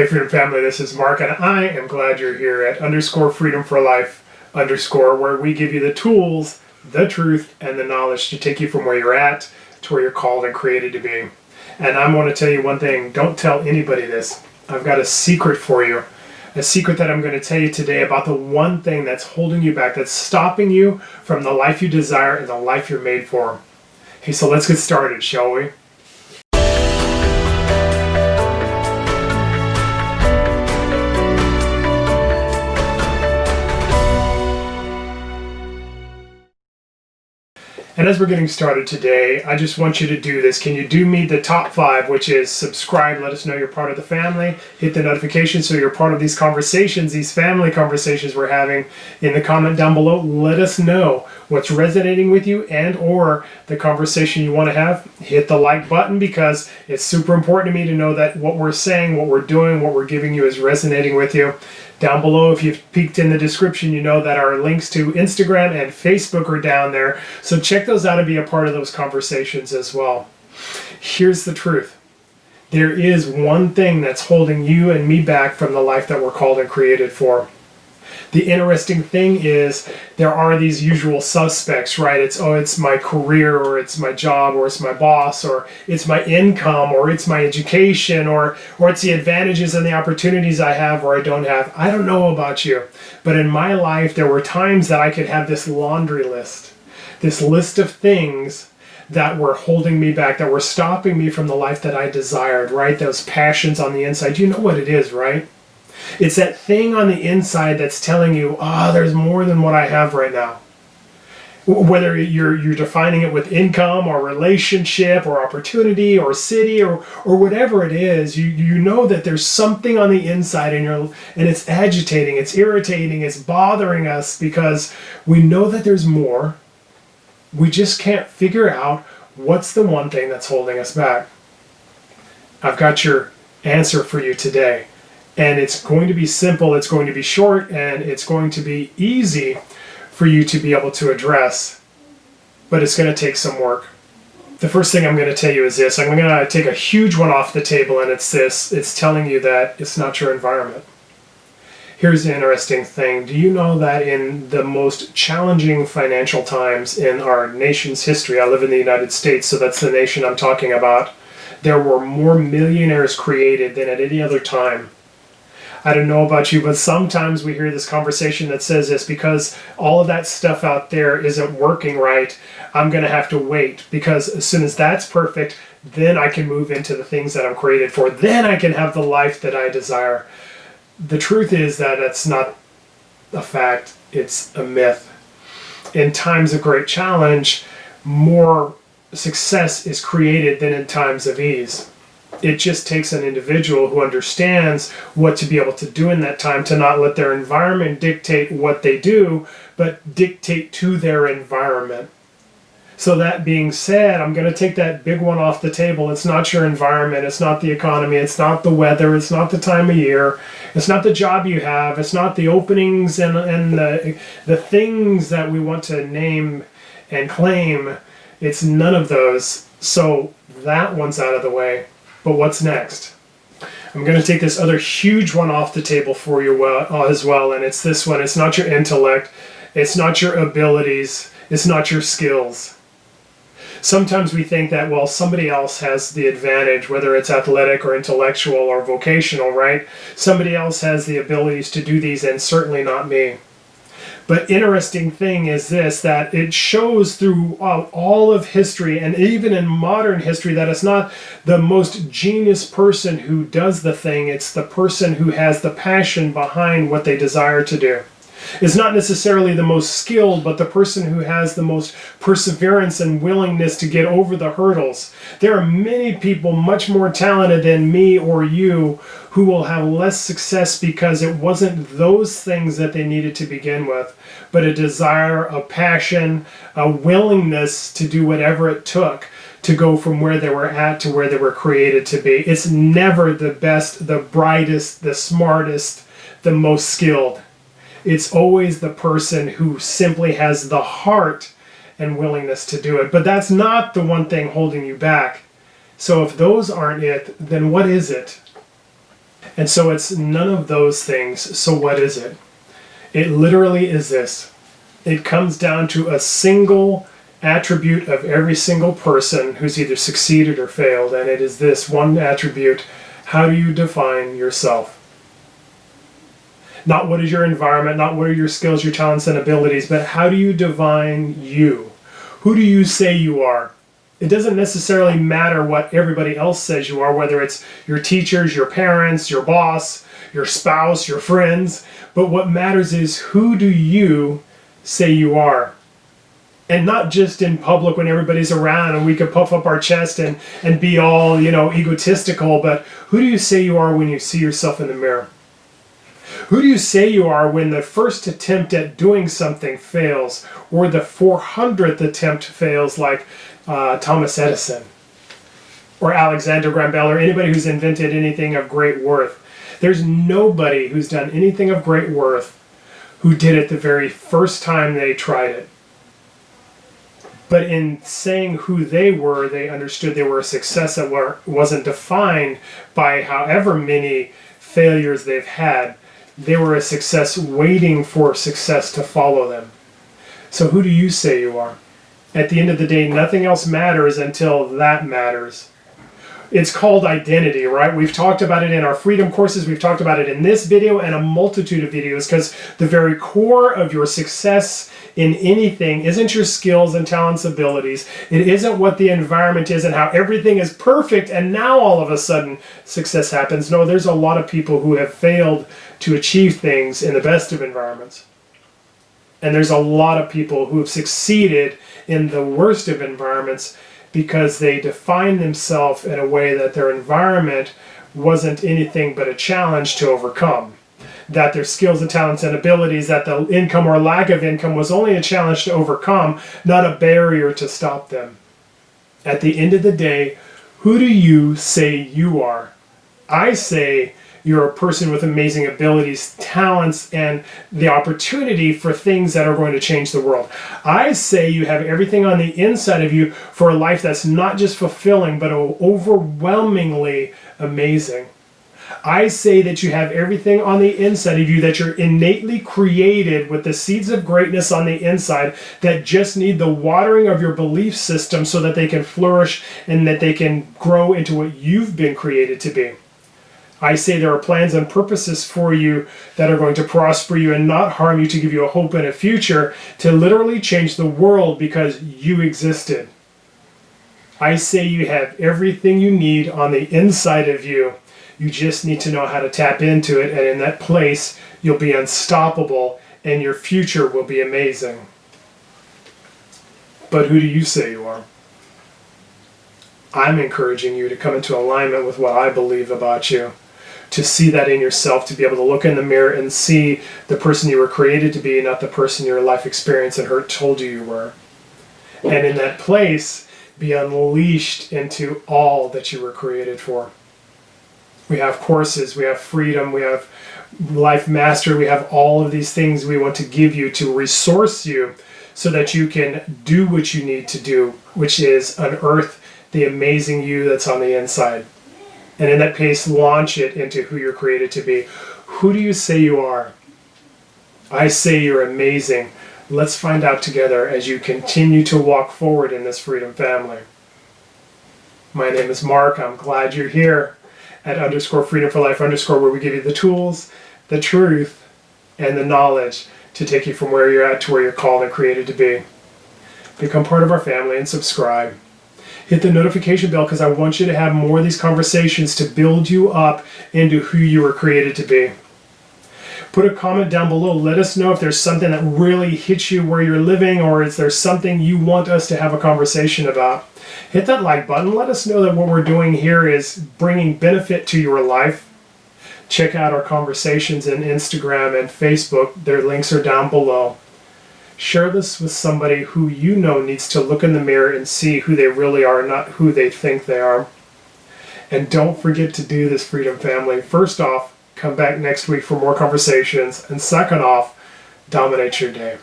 Hey Freedom Family, this is Mark, and I am glad you're here at _Freedom for Life _, where we give you the tools, the truth, and the knowledge to take you from where you're at to where you're called and created to be. And I want to tell you one thing, don't tell anybody this. I've got a secret for you. A secret that I'm going to tell you today about the one thing that's holding you back, that's stopping you from the life you desire and the life you're made for. Hey, so let's get started, shall we? And as we're getting started today, I just want you to do this. Can you do me the top 5, which is subscribe, let us know you're part of the family, hit the notification so you're part of these conversations, these family conversations we're having. In the comment down below, let us know what's resonating with you and or the conversation you want to have. Hit the like button because it's super important to me to know that what we're saying, what we're doing, what we're giving you is resonating with you. Down below, if you've peeked in the description, you know that our links to Instagram and Facebook are down there. So check those out and be a part of those conversations as well. Here's the truth. There is one thing that's holding you and me back from the life that we're called and created for. The interesting thing is there are these usual suspects, right? It's my career, or it's my job, or it's my boss, or it's my income, or it's my education, or it's the advantages and the opportunities I have or I don't have. I don't know about you, but in my life there were times that I could have this laundry list, this list of things that were holding me back, that were stopping me from the life that I desired, right? Those passions on the inside. You know what it is, right? It's that thing on the inside that's telling you, there's more than what I have right now. Whether you're defining it with income or relationship or opportunity or city or whatever it is, you know that there's something on the inside and it's agitating, it's irritating, it's bothering us because we know that there's more. We just can't figure out what's the one thing that's holding us back. I've got your answer for you today. And it's going to be simple, it's going to be short, and it's going to be easy for you to be able to address. But it's going to take some work. The first thing I'm going to tell you is this. I'm going to take a huge one off the table, and it's this. It's telling you that it's not your environment. Here's the interesting thing. Do you know that in the most challenging financial times in our nation's history, I live in the United States, so that's the nation I'm talking about, there were more millionaires created than at any other time. I don't know about you, but sometimes we hear this conversation that says this, because all of that stuff out there isn't working right, I'm going to have to wait, because as soon as that's perfect, then I can move into the things that I'm created for. Then I can have the life that I desire. The truth is that that's not a fact, it's a myth. In times of great challenge, more success is created than in times of ease. It just takes an individual who understands what to be able to do in that time, to not let their environment dictate what they do, but dictate to their environment. So that being said, I'm going to take that big one off the table. It's not your environment, it's not the economy, it's not the weather, it's not the time of year, it's not the job you have, it's not the openings and the things that we want to name and claim. It's none of those. So that one's out of the way. But what's next? I'm going to take this other huge one off the table for you as well, and it's this one. It's not your intellect, it's not your abilities, it's not your skills. Sometimes we think that, well, somebody else has the advantage, whether it's athletic or intellectual or vocational, right? Somebody else has the abilities to do these, and certainly not me. But interesting thing is this, that it shows throughout all of history and even in modern history that it's not the most genius person who does the thing, it's the person who has the passion behind what they desire to do. It's not necessarily the most skilled, but the person who has the most perseverance and willingness to get over the hurdles. There are many people much more talented than me or you who will have less success because it wasn't those things that they needed to begin with, but a desire, a passion, a willingness to do whatever it took to go from where they were at to where they were created to be. It's never the best, the brightest, the smartest, the most skilled. It's always the person who simply has the heart and willingness to do it. But that's not the one thing holding you back. So if those aren't it, then what is it? And so it's none of those things. So what is it? It literally is this. It comes down to a single attribute of every single person who's either succeeded or failed. And it is this one attribute. How do you define yourself? Not what is your environment, not what are your skills, your talents, and abilities, but how do you define you? Who do you say you are? It doesn't necessarily matter what everybody else says you are, whether it's your teachers, your parents, your boss, your spouse, your friends, but what matters is who do you say you are? And not just in public when everybody's around and we can puff up our chest and be all, egotistical, but who do you say you are when you see yourself in the mirror? Who do you say you are when the first attempt at doing something fails, or the 400th attempt fails, like Thomas Edison or Alexander Graham Bell or anybody who's invented anything of great worth? There's nobody who's done anything of great worth who did it the very first time they tried it. But in saying who they were, they understood they were a success that wasn't defined by however many failures they've had. They were a success waiting for success to follow them. So who do you say you are? At the end of the day, nothing else matters until that matters. It's called identity, right? We've talked about it in our freedom courses. We've talked about it in this video and a multitude of videos, because the very core of your success in anything isn't your skills and talents, abilities. It isn't what the environment is and how everything is perfect and now all of a sudden success happens. No, there's a lot of people who have failed to achieve things in the best of environments. And there's a lot of people who have succeeded in the worst of environments because they define themselves in a way that their environment wasn't anything but a challenge to overcome. That their skills and talents and abilities, that the income or lack of income was only a challenge to overcome, not a barrier to stop them. At the end of the day, who do you say you are? I say you're a person with amazing abilities, talents, and the opportunity for things that are going to change the world. I say you have everything on the inside of you for a life that's not just fulfilling, but overwhelmingly amazing. I say that you have everything on the inside of you, that you're innately created with the seeds of greatness on the inside that just need the watering of your belief system so that they can flourish and that they can grow into what you've been created to be. I say there are plans and purposes for you that are going to prosper you and not harm you, to give you a hope and a future, to literally change the world because you existed. I say you have everything you need on the inside of you. You just need to know how to tap into it, and in that place, you'll be unstoppable and your future will be amazing. But who do you say you are? I'm encouraging you to come into alignment with what I believe about you, to see that in yourself, to be able to look in the mirror and see the person you were created to be, not the person your life experience and hurt told you you were. And in that place, be unleashed into all that you were created for. We have courses, we have freedom, we have life mastery, we have all of these things we want to give you to resource you so that you can do what you need to do, which is unearth the amazing you that's on the inside. And in that pace, launch it into who you're created to be. Who do you say you are? I say you're amazing. Let's find out together as you continue to walk forward in this freedom family. My name is Mark. I'm glad you're here at _freedom for life _ where we give you the tools, the truth, and the knowledge to take you from where you're at to where you're called and created to be. Become part of our family and subscribe. Hit the notification bell, because I want you to have more of these conversations to build you up into who you were created to be. Put a comment down below. Let us know if there's something that really hits you where you're living, or is there something you want us to have a conversation about. Hit that like button. Let us know that what we're doing here is bringing benefit to your life. Check out our conversations in Instagram and Facebook. Their links are down below. Share this with somebody who you know needs to look in the mirror and see who they really are, not who they think they are. And don't forget to do this, Freedom Family. First off, come back next week for more conversations. And second off, dominate your day.